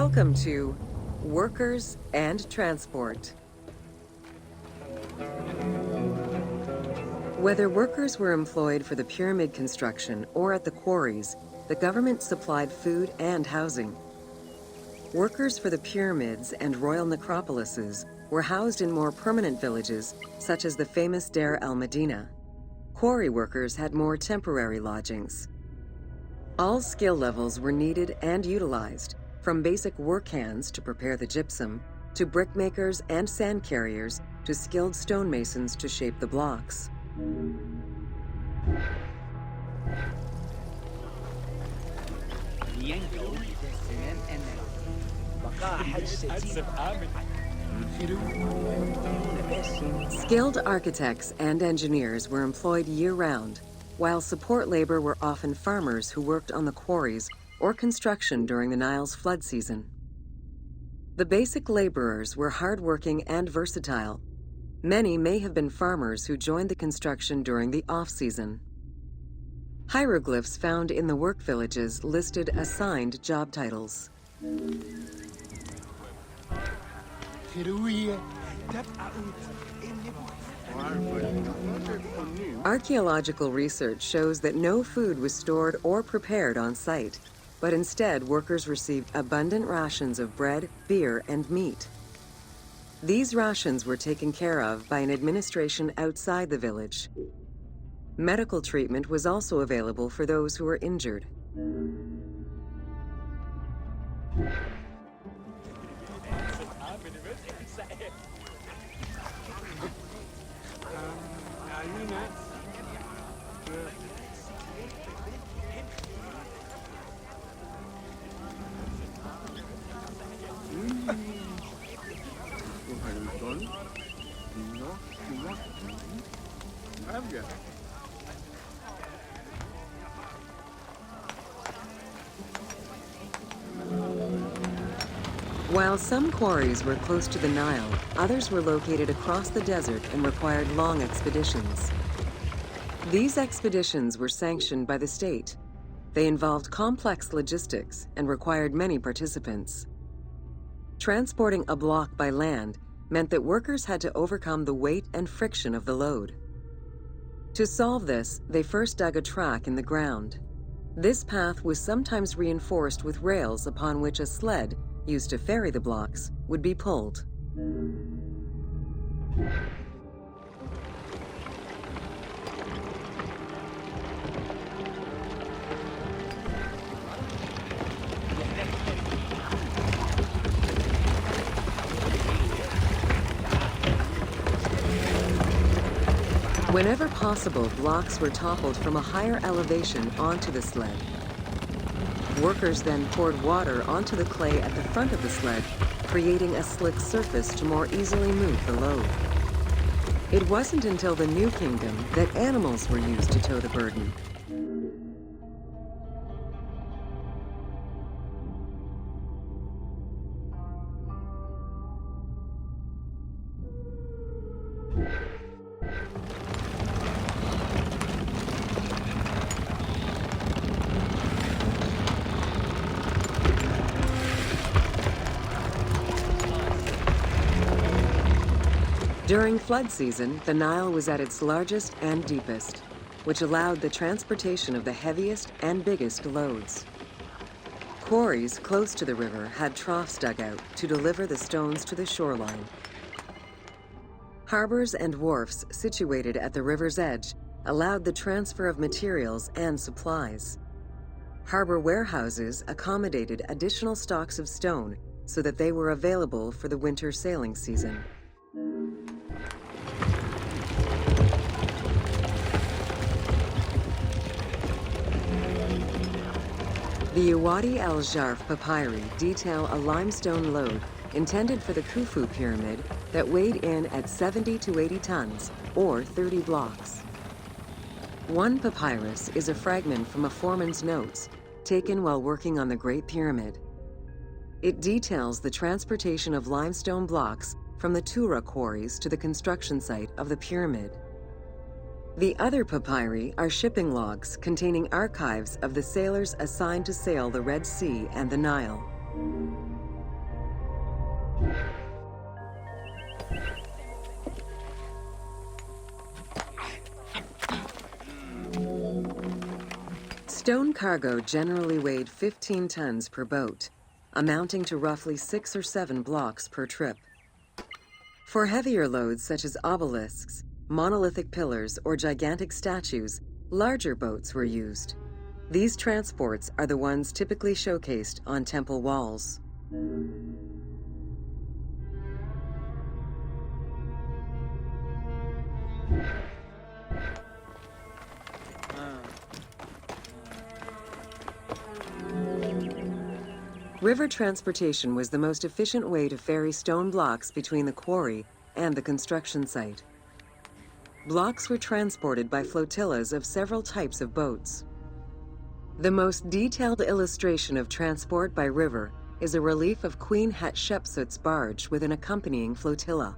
Welcome to Workers and Transport. Whether workers were employed for the pyramid construction or at the quarries, the government supplied food and housing. Workers for the pyramids and royal necropolises were housed in more permanent villages, such as the famous Deir el-Medina. Quarry workers had more temporary lodgings. All skill levels were needed and utilized, from basic work hands to prepare the gypsum, to brickmakers and sand carriers, to skilled stonemasons to shape the blocks. Skilled architects and engineers were employed year-round, while support labor were often farmers who worked on the quarries or construction during the Nile's flood season. The basic laborers were hard-working and versatile. Many may have been farmers who joined the construction during the off-season. Hieroglyphs found in the work villages listed assigned job titles. Archaeological research shows that no food was stored or prepared on site, but instead workers received abundant rations of bread, beer, and meat. These rations were taken care of by an administration outside the village. Medical treatment was also available for those who were injured. While some quarries were close to the Nile, others were located across the desert and required long expeditions. These expeditions were sanctioned by the state. They involved complex logistics and required many participants. Transporting a block by land meant that workers had to overcome the weight and friction of the load. To solve this, they first dug a track in the ground. This path was sometimes reinforced with rails upon which a sled, used to ferry the blocks, would be pulled. Whenever possible, blocks were toppled from a higher elevation onto the sled. Workers then poured water onto the clay at the front of the sled, creating a slick surface to more easily move the load. It wasn't until the New Kingdom that animals were used to tow the burden. During flood season, the Nile was at its largest and deepest, which allowed the transportation of the heaviest and biggest loads. Quarries close to the river had troughs dug out to deliver the stones to the shoreline. Harbors and wharfs situated at the river's edge allowed the transfer of materials and supplies. Harbor warehouses accommodated additional stocks of stone so that they were available for the winter sailing season. The Wadi al-Jarf papyri detail a limestone load intended for the Khufu pyramid that weighed in at 70 to 80 tons, or 30 blocks. One papyrus is a fragment from a foreman's notes taken while working on the Great Pyramid. It details the transportation of limestone blocks from the Tura quarries to the construction site of the pyramid. The other papyri are shipping logs containing archives of the sailors assigned to sail the Red Sea and the Nile. Stone cargo generally weighed 15 tons per boat, amounting to roughly 6 or 7 blocks per trip. For heavier loads such as obelisks, monolithic pillars, or gigantic statues, larger boats were used. These transports are the ones typically showcased on temple walls. River transportation was the most efficient way to ferry stone blocks between the quarry and the construction site. Blocks were transported by flotillas of several types of boats. The most detailed illustration of transport by river is a relief of Queen Hatshepsut's barge with an accompanying flotilla.